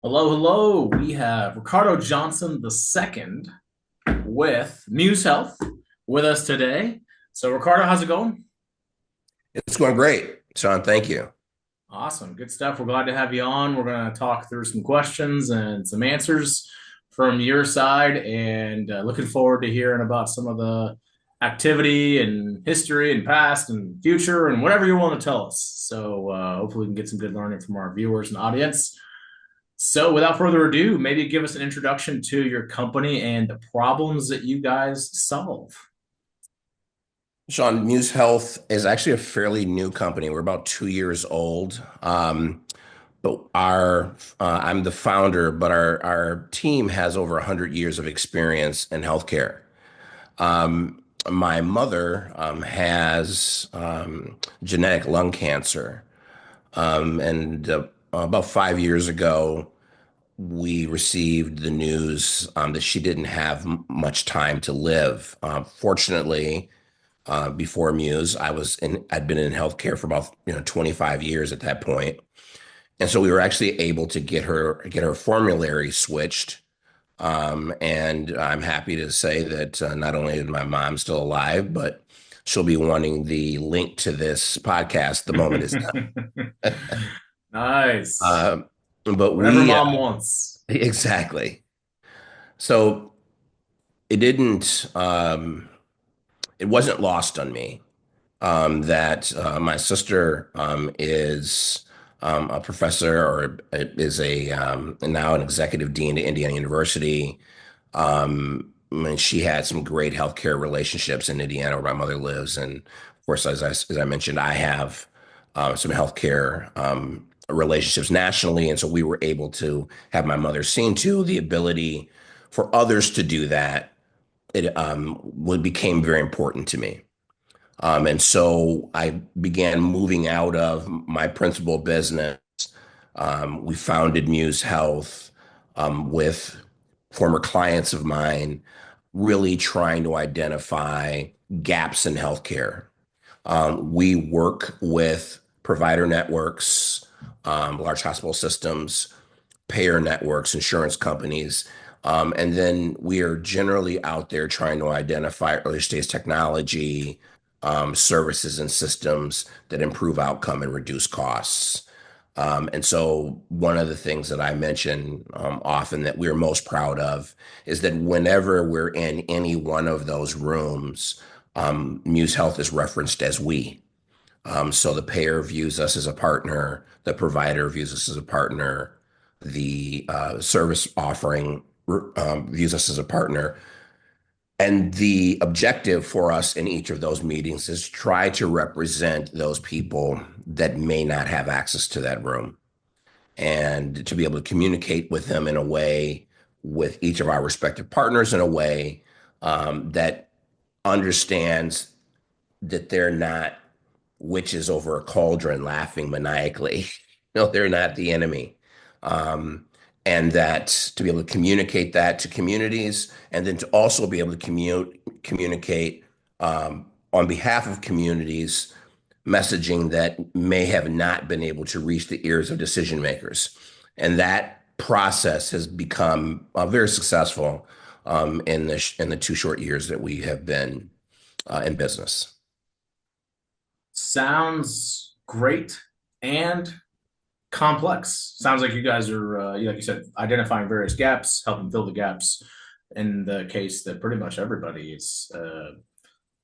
Hello, hello. We have Ricardo Johnson II with Muse Health with us today. So, Ricardo, how's it going? It's going great, Sean. Thank you. Awesome. Good stuff. We're glad to have you on. We're going to talk through some questions and some answers from your side, and looking forward to hearing about some of the activity and history and past and future and whatever you want to tell us. So, hopefully, we can get some good learning from our viewers and audience. So, without further ado, maybe give us an introduction to your company and the problems that you guys solve. Sean, Muse Health is actually a fairly new company. We're about 2 years old. But I'm the founder, but our team has over 100 years of experience in healthcare. My mother has genetic lung cancer. And about 5 years ago, we received the news that she didn't have much time to live. Fortunately, before Muse, I'd been in healthcare for about 25 years at that point. And so we were actually able to get her formulary switched. And I'm happy to say that not only is my mom still alive, but she'll be wanting the link to this podcast the moment it's done. Nice. Uh, but Whatever we mom wants. exactly. So it didn't. It wasn't lost on me that my sister is a professor or is a now an executive dean at Indiana University. And she had some great healthcare relationships in Indiana where my mother lives. And of course, as I mentioned, I have some healthcare relationships nationally. And so we were able to have my mother seen to the ability for others to do that. It became very important to me. And so I began moving out of my principal business. We founded Muse Health with former clients of mine, really trying to identify gaps in healthcare. We work with provider networks, large hospital systems, payer networks, insurance companies. And then we are generally out there trying to identify early stage technology, services and systems that improve outcome and reduce costs. And so one of the things that I mention often that we're most proud of is that whenever we're in any one of those rooms, Muse Health is referenced as we. So the payer views us as a partner, the provider views us as a partner, the service offering views us as a partner. And the objective for us in each of those meetings is try to represent those people that may not have access to that room and to be able to communicate with them in a way with each of our respective partners in a way that understands that they're not witches over a cauldron laughing maniacally. No, they're not the enemy. Um, and that to be able to communicate that to communities and then to also be able to communicate on behalf of communities messaging that may have not been able to reach the ears of decision makers. And that process has become very successful in the 2 short years that we have been in business. Sounds great and complex. Sounds like you guys are, like you said, identifying various gaps, helping fill the gaps in the case that pretty much everybody is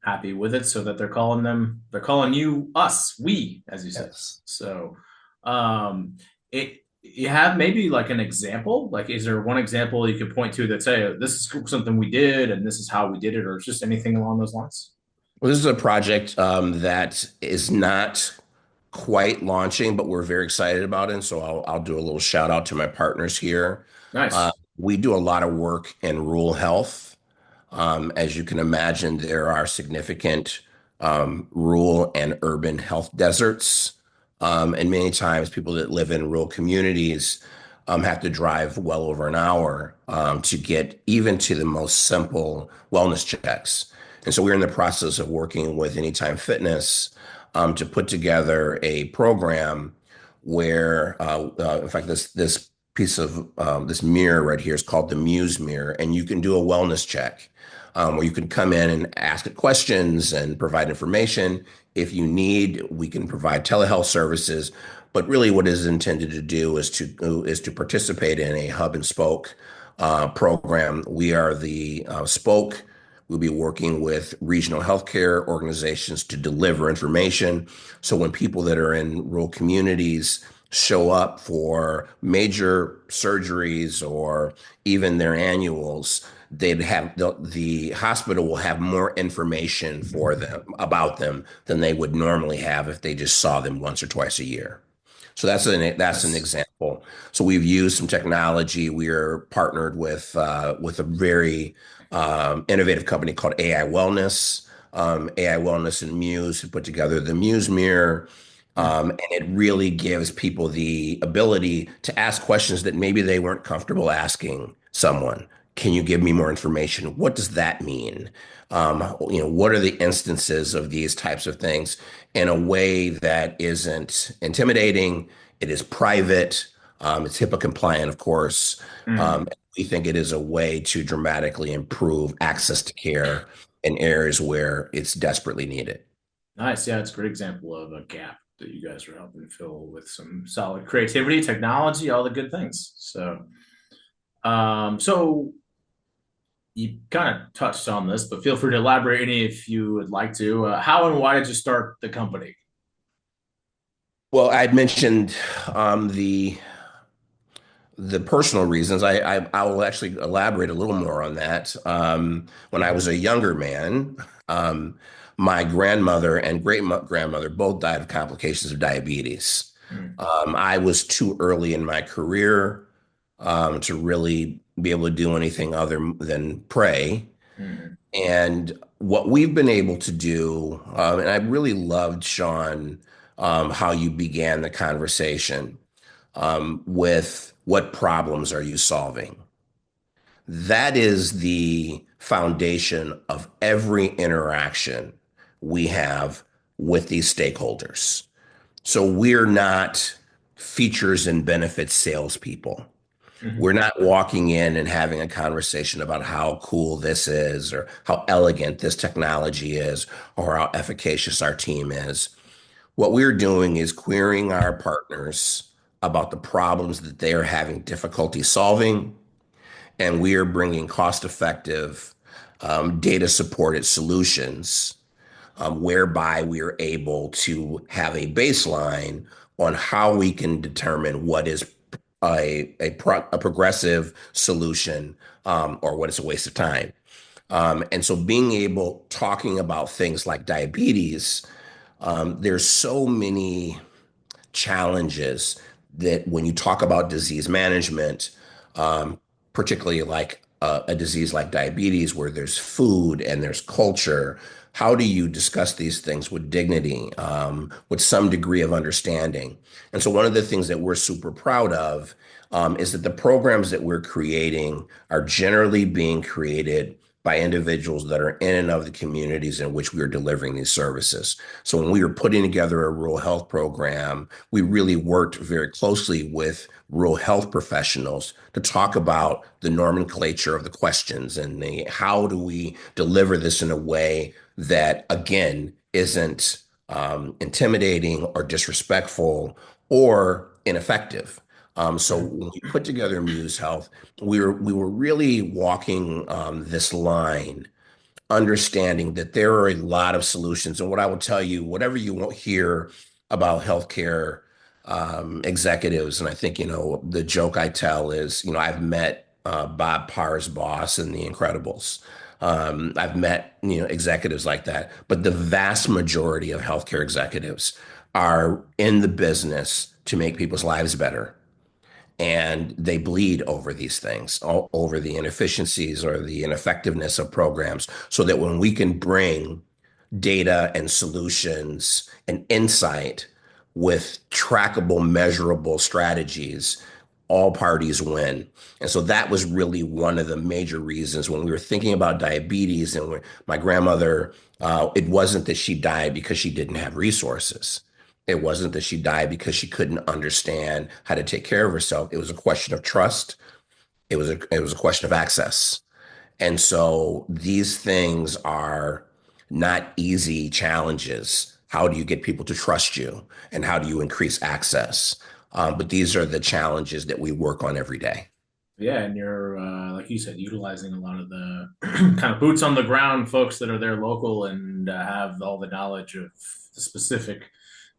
happy with it, so that they're calling you us, we, as you said. Yes. So, it, you have maybe like an example, like, is there one example you could point to that say, this is something we did and this is how we did it, or just anything along those lines? Well, this is a project that is not quite launching, but we're very excited about it. And so I'll do a little shout out to my partners here. Uh, Nice. we do a lot of work in rural health. As you can imagine, there are significant rural and urban health deserts. And many times people that live in rural communities have to drive well over an hour to get even to the most simple wellness checks. And so we're in the process of working with Anytime Fitness to put together a program where, in fact, this piece of this mirror right here is called the Muse Mirror, and you can do a wellness check where you can come in and ask it questions and provide information. If you need, we can provide telehealth services. But really, what it is intended to do is to participate in a hub and spoke program. We are the spoke. We'll be working with regional healthcare organizations to deliver information. So when people that are in rural communities show up for major surgeries or even their annuals, they'd have the hospital will have more information for them about them than they would normally have if they just saw them once or twice a year. So that's an Yes. example. So we've used some technology. We are partnered with a very innovative company called AI Wellness and Muse who put together the Muse Mirror. Mm. And it really gives people the ability to ask questions that maybe they weren't comfortable asking someone. Can you give me more information? What does that mean? What are the instances of these types of things in a way that isn't intimidating? It is private. It's HIPAA compliant, of course. Mm. We think it is a way to dramatically improve access to care in areas where it's desperately needed. Nice. Yeah, it's a great example of a gap that you guys are helping fill with some solid creativity, technology, all the good things. So you kind of touched on this, but feel free to elaborate any if you would like to. How and why did you start the company? Well, I'd mentioned the personal reasons. I will actually elaborate a little more on that. When I was Mhm. a younger man, um, my grandmother and great grandmother both died of complications of diabetes. Mm. I was too early in my career to really be able to do anything other than pray. Mm. And what we've been able to do, and I really loved, Sean, how you began the conversation with what problems are you solving? That is the foundation of every interaction we have with these stakeholders. So we're not features and benefits salespeople. We're Mhm. not walking in and having a conversation about how cool this is or how elegant this technology is or how efficacious our team is. What we're doing is querying our partners about the problems that they are having difficulty solving, and we are bringing cost-effective, data-supported solutions whereby we are able to have a baseline on how we can determine what is a progressive solution or what is a waste of time. And so being able, talking about things like diabetes, there's so many challenges that when you talk about disease management, particularly like a disease like diabetes, where there's food and there's culture, how do you discuss these things with dignity, with some degree of understanding? And so, one of the things that we're super proud of is that the programs that we're creating are generally being created by individuals that are in and of the communities in which we are delivering these services. So when we were putting together a rural health program, we really worked very closely with rural health professionals to talk about the nomenclature of the questions and the how do we deliver this in a way that, again, isn't intimidating or disrespectful or ineffective. So Mm. when we put together Muse Health, we were really walking this line, understanding that there are a lot of solutions. And what I will tell you, whatever you won't hear about healthcare executives, and I think, the joke I tell is, I've met Bob Parr's boss in The Incredibles. I've met, executives like that, but the vast majority of healthcare executives are in the business to make people's lives better, and they bleed over these things, over the inefficiencies or the ineffectiveness of programs, so that when we can bring data and solutions and insight with trackable, measurable strategies, all parties win. And so that was really one of the major reasons when we were thinking about diabetes and when my grandmother, it wasn't that she died because she didn't have resources. It wasn't that she died because she couldn't understand how to take care of herself. It was a question of trust. It was a question of access. And so these things are not easy challenges. How do you get people to trust you? And how do you increase access? But these are the challenges that we work on every day. Yeah, and you're like you said, utilizing a lot of the kind of boots on the ground folks that are there local and have all the knowledge of the specific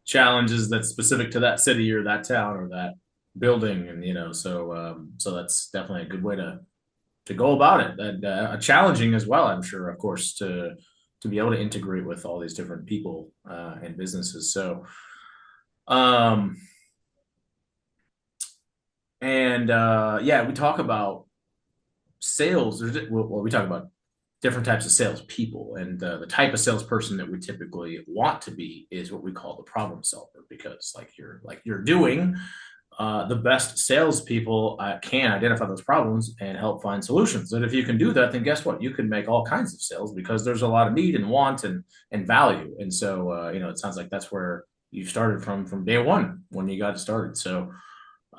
challenges that's specific to that city or that town or that building, and so that's definitely a good way to go about it. And challenging as well, I'm sure, of course, to be able to integrate with all these different people and businesses. So, um, and yeah, we talk about sales. Well, we talk about different types of salespeople, and the type of salesperson that we typically want to be is what we call the problem solver, because like you're doing, the best salespeople can identify those problems and help find solutions. And if you can do that, then guess what? You can make all kinds of sales because there's a lot of need and want and value. And so it sounds like that's where you started from day one when you got started. So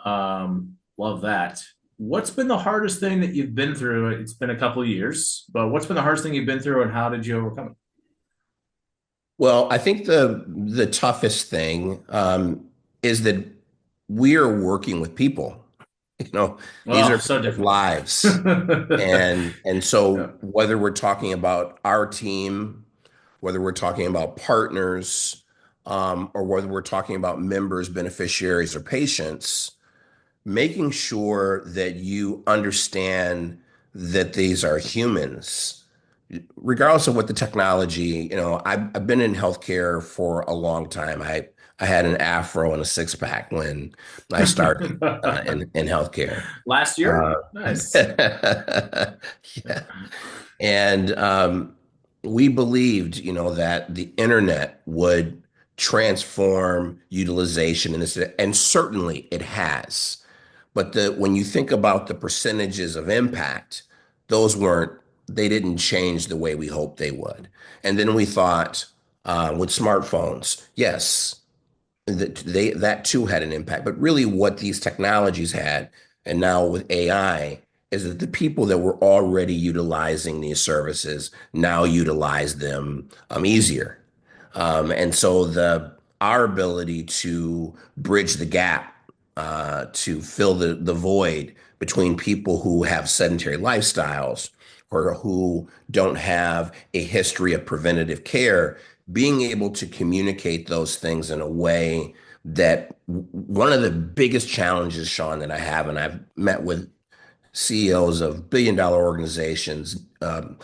love that. What's been the hardest thing that you've been through? It's been a couple of years, but what's been the hardest thing you've been through, and how did you overcome it? Well, I think the toughest thing is that we are working with people. You know, these Well, are so people's different. lives. And Yeah. so whether we're talking about our team, whether we're talking about partners, or whether we're talking about members, beneficiaries, or patients, making sure that you understand that these are humans, regardless of what the technology, I've been in healthcare for a long time. I had an afro and a six pack when I started in healthcare. Last year? Uh, Nice. yeah. And we believed, that the internet would transform utilization in this, and certainly it has. But when you think about the percentages of impact, those weren't, they didn't change the way we hoped they would. And then we thought with smartphones, yes, that too had an impact. But really, what these technologies had, and now with AI, is that the people that were already utilizing these services now utilize them easier. And so our ability to bridge the gap, to fill the void between people who have sedentary lifestyles or who don't have a history of preventative care, being able to communicate those things in a way that one of the biggest challenges, Sean, that I have, and I've met with CEOs of billion-dollar organizations,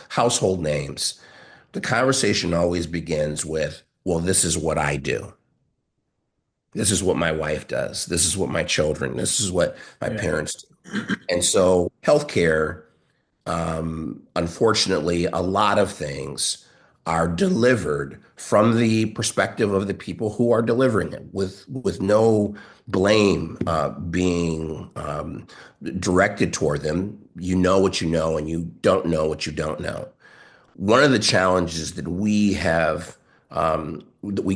household names, the conversation always begins with, well, this is what I do. This is what my wife does. This is what my children, this is what my Yeah. parents do. And so healthcare, unfortunately, a lot of things are delivered from the perspective of the people who are delivering it, with no blame being directed toward them. You know what you know, and you don't know what you don't know. One of the challenges that we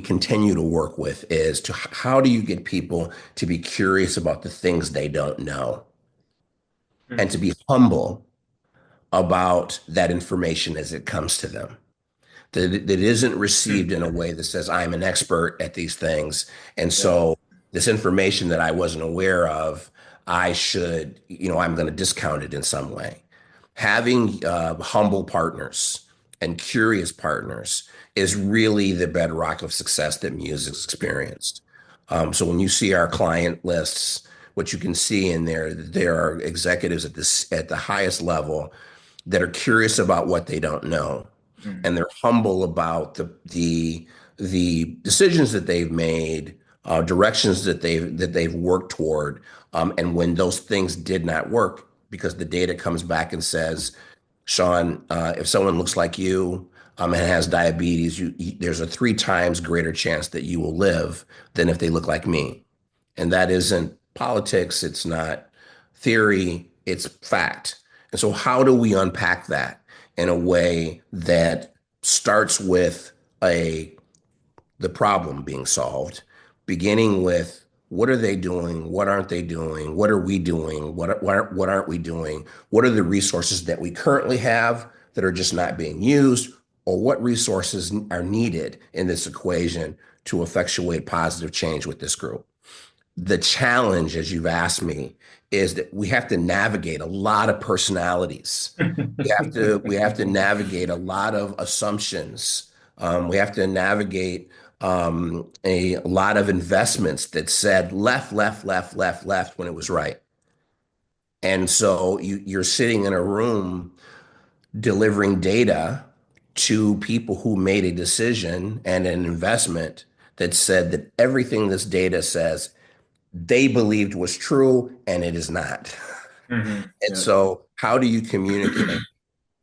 continue to work with is to how do you get people to be curious about the things they don't know and to Mhm. be humble about that information as it comes to them. That isn't received in a way that says, I'm an expert at these things. And Yeah. so this information that I wasn't aware of, I'm going to discount it in some way. Having humble partners and curious partners is really the bedrock of success that Muse has experienced. So when you see our client lists, what you can see in there are executives at the highest level that are curious about what they don't know, and Mhm. they're humble about the decisions that they've made, directions that they've worked toward, and when those things did not work, because the data comes back and says, Sean, if someone looks like you and has diabetes, there's a 3 times greater chance that you will live than if they look like me. And that isn't politics, it's not theory, it's fact. And so, how do we unpack that in a way that starts with a the problem being solved, beginning with what are they doing? What aren't they doing? What are we doing? What aren't we doing? What are the resources that we currently have that are just not being used? Or what resources are needed in this equation to effectuate positive change with this group? The challenge, as you've asked me, is that we have to navigate a lot of personalities. We have to navigate a lot of assumptions. We have to navigate a lot of investments that said left, left, left, left, left when it was right. And so you're sitting in a room delivering data to people who made a decision and an investment that said that everything this data says they believed was true and it is not. And Yeah. so how do you communicate,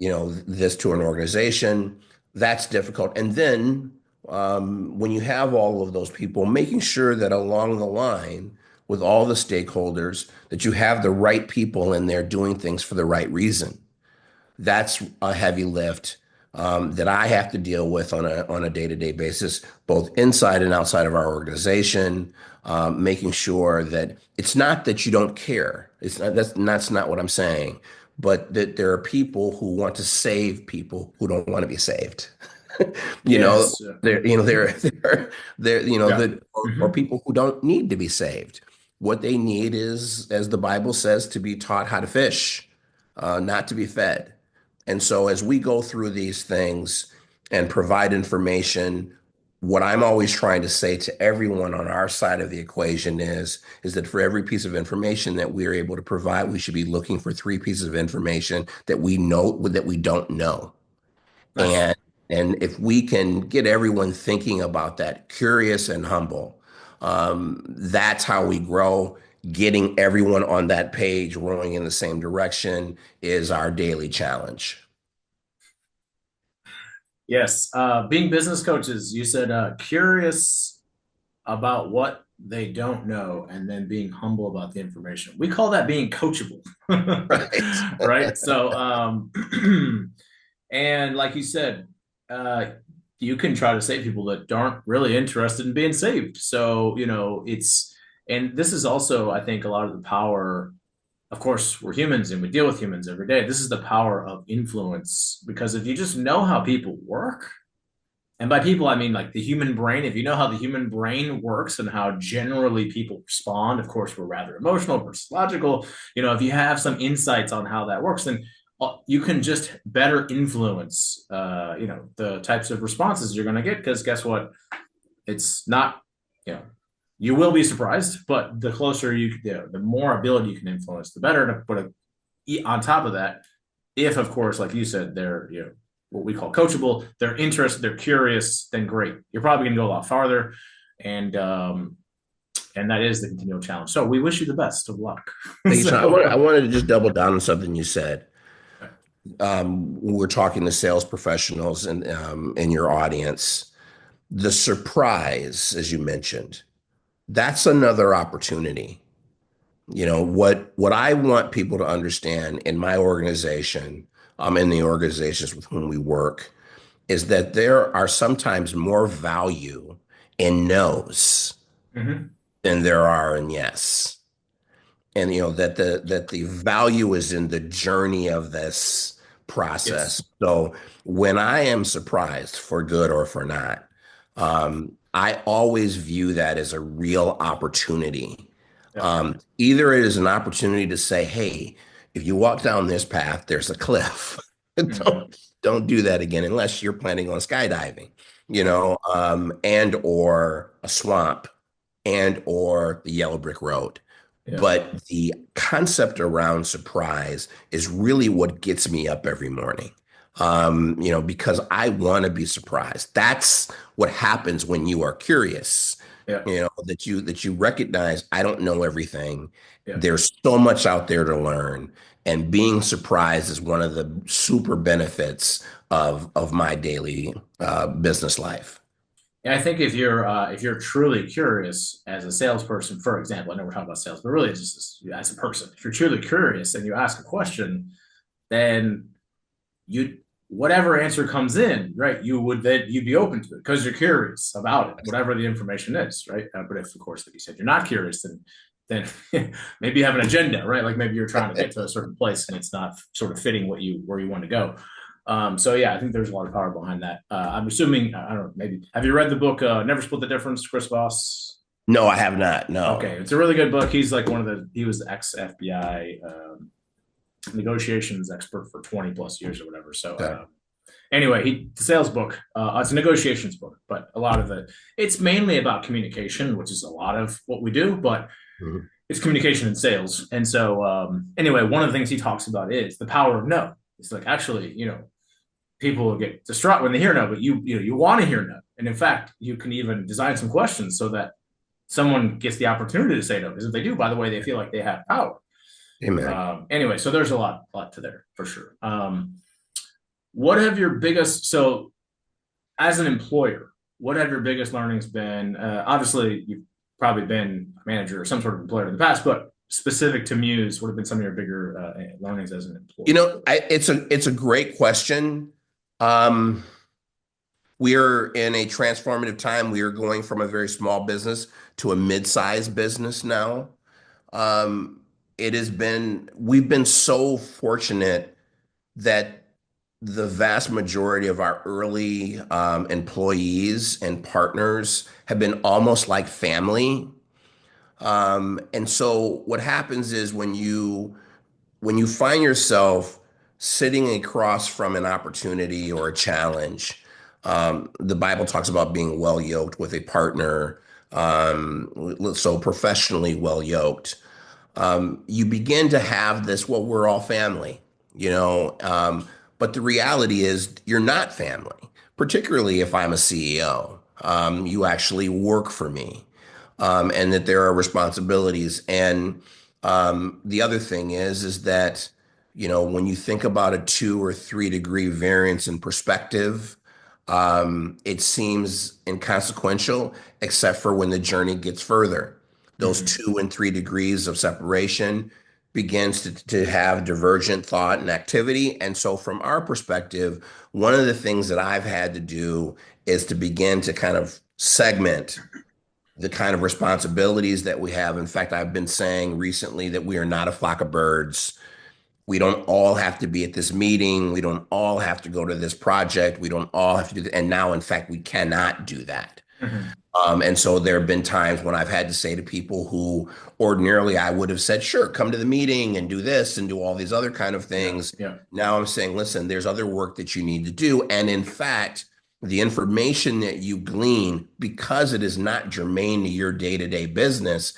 this to an organization? That's difficult. And then when you have all of those people, making sure that along the line with all the stakeholders, that you have the right people in there doing things for the right reason. That's a heavy lift that I have to deal with on a day-to-day basis, both inside and outside of our organization, making sure that it's not that you don't care. It's not that's not what I'm saying, but that there are people who want to save people who don't want to be saved. you know, Yes. there, you know, there, there, Yeah. or people who don't need to be saved. What they need is, as the Bible says, to be taught how to fish, not to be fed. And so as we go through these things and provide information, what I'm always trying to say to everyone on our side of the equation is that for every piece of information that we're able to provide, we should be looking for three pieces of information that we know that we don't know. Nice. And and if we can get everyone thinking about that, curious and humble, that's how we grow. Getting everyone on that page, rowing in the same direction, is our daily challenge. Yes. Being business coaches, you said curious about what they don't know and then being humble about the information. We call that being coachable. Right. Right. So, and like you said, uh, you can try to save people that aren't really interested in being saved. So, and this is also, I think, a lot of the power. Of course, we're humans and we deal with humans every day. This is the power of influence because if you just know how people work, and by people, I mean like the human brain. If you know how the human brain works and how generally people respond, of course, we're rather emotional versus logical. If you have some insights on how that works, then you can just better influence, the types of responses you're going to get. Because guess what? It's not, you know, you will be surprised, but the closer the more ability you can influence, the better. But on top of that, if of course, like you said, they're what we call coachable, they're interested, they're curious, then great. You're probably going to go a lot farther, and that is the continual challenge. So we wish you the best of luck. Thank you, Sean. I So wanted to just double down on something you said. When we're talking to sales professionals and in your audience, the surprise, as you mentioned, that's another opportunity. What I want people to understand in my organization, in the organizations with whom we work, is that there are sometimes more value in no's mhm. than there are in yes. And that the value is in the journey of this process. Yes, So when I am surprised for good or for not, I always view that as a real opportunity. yeah. Either it is an opportunity to say, hey, if you walk down this path, there's a cliff. Mhm. Don't do that again unless you're planning on skydiving, and or a swamp and or the yellow brick road. Yeah, But the concept around surprise is really what gets me up every morning. Because I want to be surprised. That's what happens when you are curious, yeah, that you recognize I don't know everything. yeah. There's so much out there to learn. And being surprised is one of the super benefits of my daily business life. And I think if you're truly curious as a salesperson, for example, I know we're talking about sales, but really it's just as a person. If you're truly curious and you ask a question, then you whatever answer comes in, right, you'd be open to it because you're curious about it, whatever the information is, right? But if, of course, like you said, you're not curious, then maybe you have an agenda, right? Like maybe you're trying to get to a certain place and it's not sort of fitting where you want to go. So yeah, I think there's a lot of power behind that. I'm assuming, I don't know, maybe have you read the book Never Split the Difference, Chris Voss? No, I have not. No. Okay, it's a really good book. He's like he was the ex FBI negotiations expert for 20 plus years or whatever. So Okay. anyway, the sales book. It's a negotiations book, but a lot of it's mainly about communication, which is a lot of what we do, but Mhm. it's communication and sales. And so anyway, one of the things he talks about is the power of no. It's like actually, people will get distraught when they hear no, but you want to hear no. And in fact, you can even design some questions so that someone gets the opportunity to say no. Because if they do, by the way, they feel like they have power. Amen. Anyway, so there's a lot to there for sure. What have your biggest so as an employer, what have your biggest learnings been? Obviously, you've probably been a manager or some sort of employer in the past, but specific to Muse, what have been some of your bigger learnings as an employer? It's a great question. Um, we are in a transformative time. We are going from a very small business to a mid-sized business now. Um, we've been so fortunate that the vast majority of our early employees and partners have been almost like family. And so what happens is when you find yourself sitting across from an opportunity or a challenge, the Bible talks about being well yoked with a partner, so professionally well yoked. You begin to have this, well, we're all family, you know. But the reality is you're not family, particularly if I'm a CEO. You actually work for me, and that there are responsibilities. And the other thing is that, when you think about a 2 or 3 degree variance in perspective, it seems inconsequential, except for when the journey gets further. Those Mm-hmm. 2 and 3 degrees of separation begins to have divergent thought and activity. And so, from our perspective, one of the things that I've had to do is to begin to kind of segment the kind of responsibilities that we have. In fact, I've been saying recently that we are not a flock of birds. We don't all have to be at this meeting. We don't all have to go to this project. We don't all have to do that. And now, in fact, we cannot do that. Mm-hmm. And so there have been times when I've had to say to people who ordinarily I would have said, sure, come to the meeting and do this and do all these other kind of Yeah, things. yeah. Now I'm saying, listen, there's other work that you need to do. And in fact, the information that you glean, because it is not germane to your day-to-day business,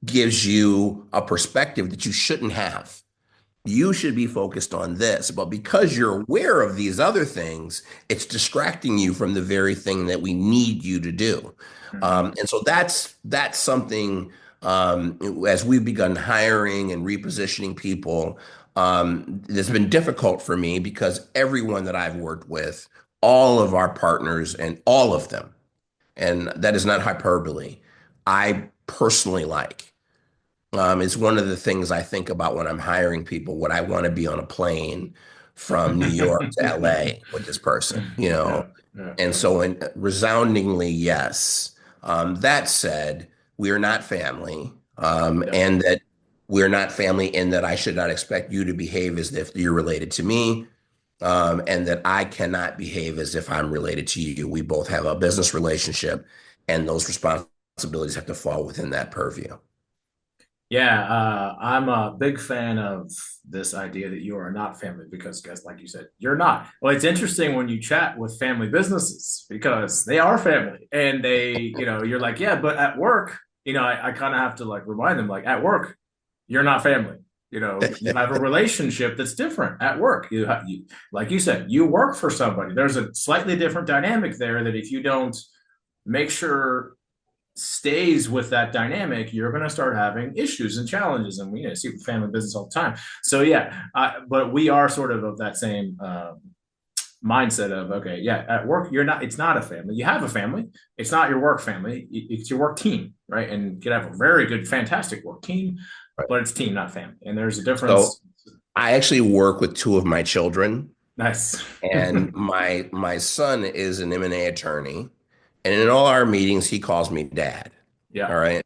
gives you a perspective that you shouldn't have. You should be focused on this, but because you're aware of these other things, it's distracting you from the very thing that we need you to do. Mm-hmm. And so that's something, as we've begun hiring and repositioning people, that's been difficult for me because everyone that I've worked with, all of our partners and all of them, and that is not hyperbole, I personally like. It's one of the things I think about when I'm hiring people. Would I want to be on a plane from New York to LA with this person? Yeah, yeah, And yeah, so, resoundingly, yes. That said, we are not family, yeah. and that we're not family in that I should not expect you to behave as if you're related to me, and that I cannot behave as if I'm related to you. We both have a business relationship, and those responsibilities have to fall within that purview. Yeah, I'm a big fan of this idea that you are not family because, guys, like you said, you're not. Well, it's interesting when you chat with family businesses because they are family and you're like, yeah, but at work, I kind of have to like remind them, like, at work, you're not family. You have a relationship that's different at work. Like you said, you work for somebody. There's a slightly different dynamic there that if you don't make sure stays with that dynamic, you're going to start having issues and challenges. And we see with family business all the time. So, yeah, but we are sort of that same mindset of, okay, yeah, at work, it's not a family. You have a family. It's not your work family. It's your work team, right? And you could have a very good, fantastic work team, but it's team, not family. And there's a So difference. I actually work with 2 of my children. Nice. And my son is an M&A attorney, and in all our meetings, he calls me dad. All Yeah. right.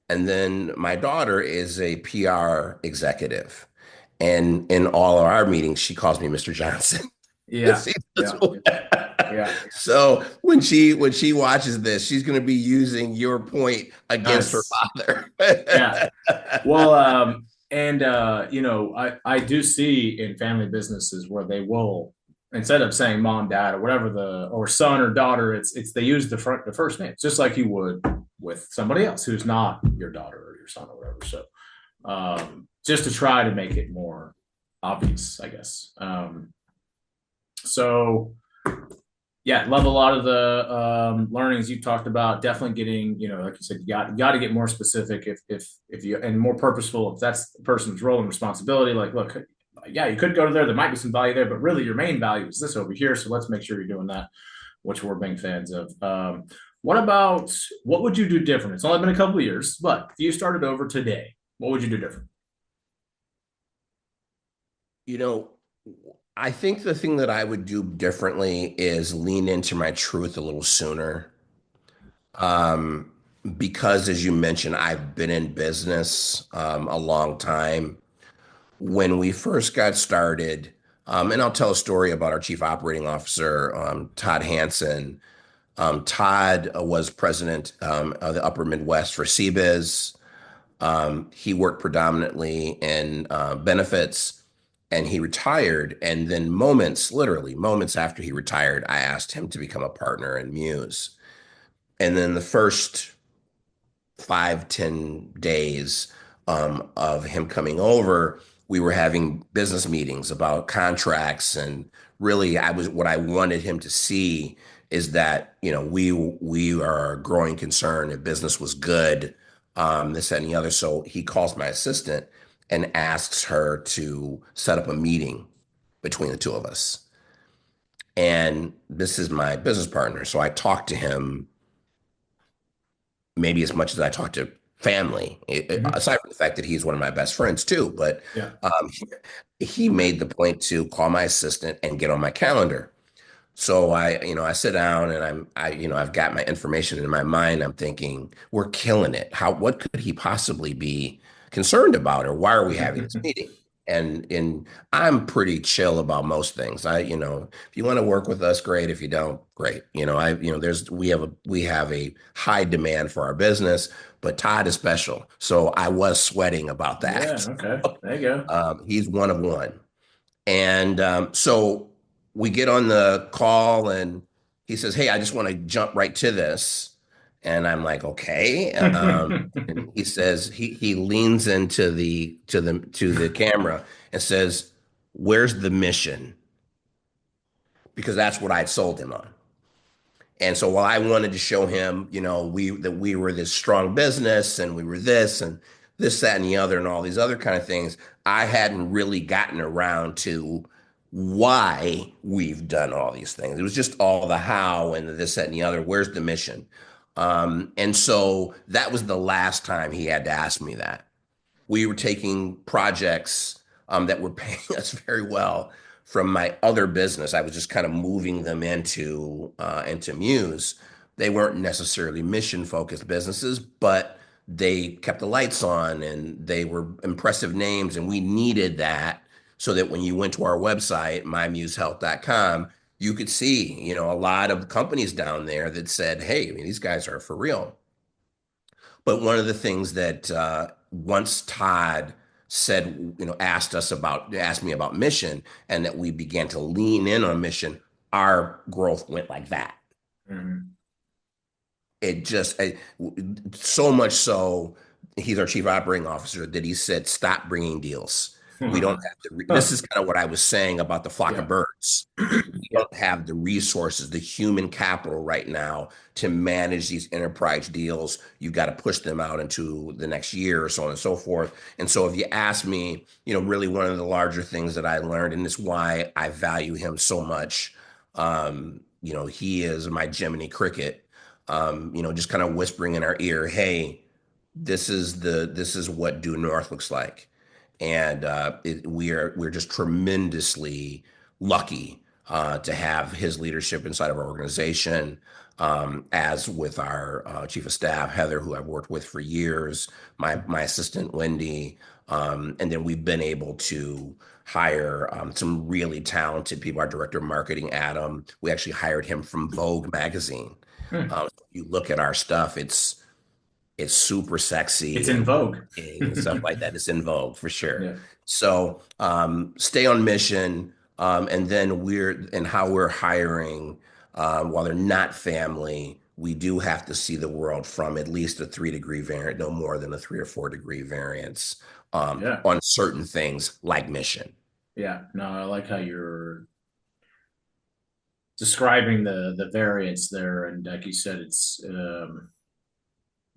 And then my daughter is a PR executive. And in all of our meetings, she calls me Mr. Johnson. Yeah. See, that's Yeah. what- Yeah. So when she watches this, she's going to be using your point against her Nice. father. Yeah. Well, and I do see in family businesses where they will, instead of saying mom, dad, or whatever or son or daughter, it's they use the first name, just like you would with somebody else who's not your daughter or your son or whatever. So, just to try to make it more obvious, I guess. So yeah, love a lot of the learnings you talked about. Definitely getting, like you said, you got to get more specific if you and more purposeful if that's the person's role and responsibility. Like, look, yeah, you could go to there. There might be some value there, but really your main value is this over here. So let's make sure you're doing that, which we're big fans of. What would you do different? It's only been a couple of years, but if you started over today, what would you do different? You know, I think the thing that I would do differently is lean into my truth a little sooner. Um, because as you mentioned, I've been in business a long time. When we first got started, and I'll tell a story about our chief operating officer, Todd Hansen. Todd was president of the Upper Midwest for CBiz. He worked predominantly in benefits and he retired. And then literally moments after he retired, I asked him to become a partner in Muse. And then the first 5, 10 days of him coming over, we were having business meetings about contracts, and really, what I wanted him to see is that we are a growing concern. If business was good, this that, and the other. So he calls my assistant and asks her to set up a meeting between the two of us. And this is my business partner, so I talked to him maybe as much as I talk to family, Mm-hmm. aside from the fact that he's one of my best friends too. But Yeah. um, he made the point to call my assistant and get on my calendar. So I sit down and I've got my information in my mind. I'm thinking, we're killing it. What could he possibly be concerned about, or why are we having this meeting? And I'm pretty chill about most things. If you want to work with us, great. If you don't, great. We have a high demand for our business, but Todd is special. So I was sweating about Yeah. that. Okay. There you go. He's one of one. And so we get on the call, and he says, "Hey, I just want to jump right to this." And I'm like, "Okay." And he says he leans into the camera and says, "Where's the mission?" Because that's what I'd sold him on. And so while I wanted to show him, that we were this strong business and we were this and this, that, and the other, and all these other kind of things, I hadn't really gotten around to why we've done all these things. It was just all the how and the this, that, and the other. Where's the mission? And so that was the last time he had to ask me that. We were taking projects that were paying us very well from my other business. I was just kind of moving them into Muse. They weren't necessarily mission focused businesses, but they kept the lights on and they were impressive names, and we needed that so that when you went to our website, mymusehealth.com, you could see, a lot of companies down there that said, "Hey, I mean, these guys are for real." But one of the things that once Todd said, asked me about mission, and that we began to lean in on mission, our growth went like that. Mhm. It just so much so, he's our chief operating officer, that he said, "Stop bringing deals. We don't have to." This Huh. is kind of what I was saying about the flock of Yeah. birds. We don't have the resources, the human capital right now to manage these enterprise deals. You've got to push them out into the next year, or so on and so forth. And so if you ask me, really one of the larger things that I learned, and it's why I value him so much, he is my Jiminy Cricket, just kind of whispering in our ear, "Hey, this is what due north looks like." And we're just tremendously lucky to have his leadership inside of our organization. As with our chief of staff, Heather, who I've worked with for years, my assistant, Wendy, and then we've been able to hire some really talented people. Our director of marketing, Adam, we actually hired him from Vogue magazine. Hmm. You look at our stuff, it's super It's sexy in and vogue. and stuff like that. It's in vogue for sure. Yeah. So stay on mission, and then how we're hiring. While they're not family, we do have to see the world from at least a 3-degree variant, no more than a 3 or 4 degree variance Yeah. on certain things like mission. Yeah. No, I like how you're describing the variance there, and like you said, it's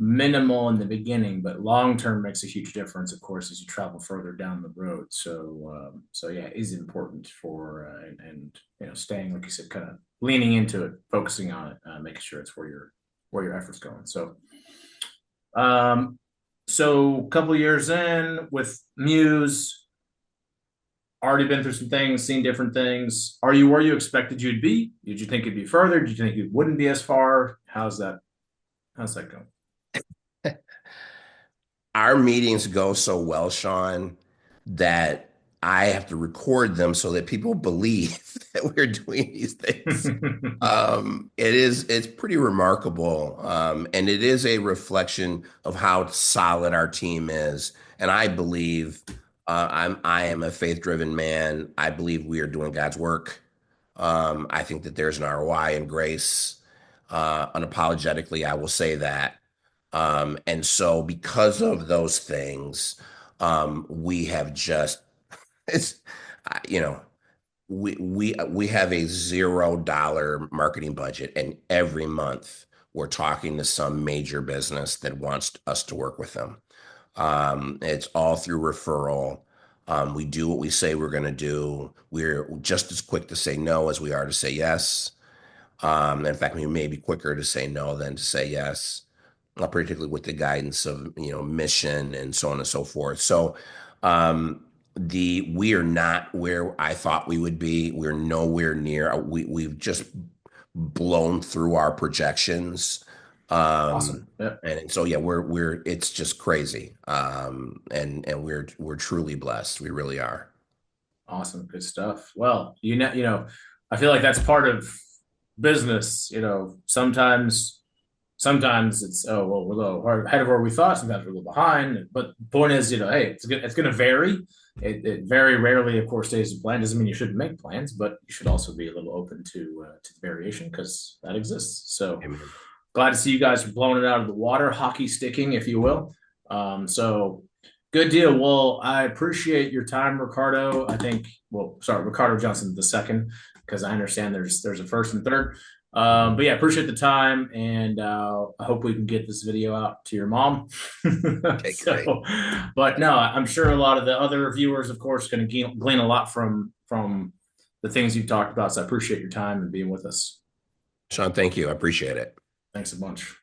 minimal in the beginning, but long term makes a huge difference, of course, as you travel further down the road. So yeah, it is important for and staying, like you said, kind of leaning into it, focusing on it, making sure it's where your efforts going. Um, so a couple years in with Muse, already been through some things, seen different things. Are you where you expected you'd be? Did you think it'd be further? Did you think it wouldn't be as far? How's that going? Our meetings go so well, Sean, that I have to record them so that people believe that we're doing these things. It's pretty remarkable. And it is a reflection of how solid our team is. And I believe I am a faith-driven man. I believe we are doing God's work. I think that there's an ROI and grace. Unapologetically, I will say that. And so because of those things, we have just it's you know we have a $0 marketing budget, and every month we're talking to some major business that wants us to work with them. It's all through referral. We do what we say we're going to do. We're just as quick to say no as we are to say yes. In fact, we may be quicker to say no than to say yes, particularly with the guidance of mission and so on and so forth. So we are not where I thought we would be. We're nowhere near. We've just blown through our projections. Awesome. Yeah. And so yeah, we're it's just crazy. And we're truly blessed. We really are. Awesome. Good stuff. Well, I feel like that's part of business. Sometimes it's, oh, well, we're a little ahead of where we thought. Sometimes we're a little behind. But the point is, hey, it's going to vary. It very rarely, of course, stays a plan. Doesn't mean you shouldn't make plans, but you should also be a little open to variation because that exists. So Amen. glad to see you guys blowing it out of the water, hockey sticking, if you will. So good deal. Well, I appreciate your time, Ricardo. Ricardo Johnson II, because I understand there's a first and third. But yeah, appreciate the time, and I hope we can get this video out to your mom. Okay, great. But no, I'm sure a lot of the other viewers, of course, going to glean a lot from the things you've talked about. So I appreciate your time and being with us. Sean, thank you. I appreciate it. Thanks a bunch.